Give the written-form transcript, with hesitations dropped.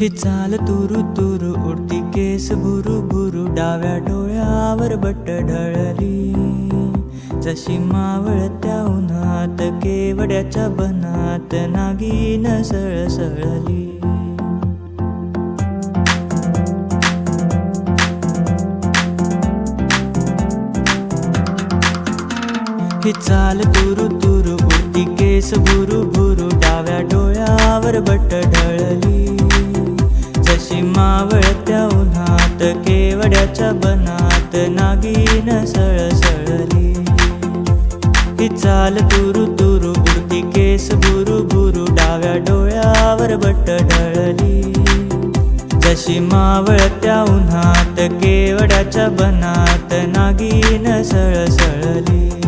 ही चाल तुरु तुरु उडती केस भुरु भुरु, डाव्या डोळ्यावर बट ढळली, जशी मावळत्या उन्हात केवड्याच्या बनात नागिन सळसळली. ही चाल तुरु तुरु उडती केस भुरु भुरु, डाव्या डोळ्यावर बट ढळली, जशी मावळत्या उन्हात केवड्याच्या बनात नागिन सळसळली. ही चाल तुरु तुरु उडती केस भुरु भुरु, डाव्या डोळ्यावर बट ढळली, जशी मावळत्या उन्हात केवड्याच्या बनात नागिन सळसळली.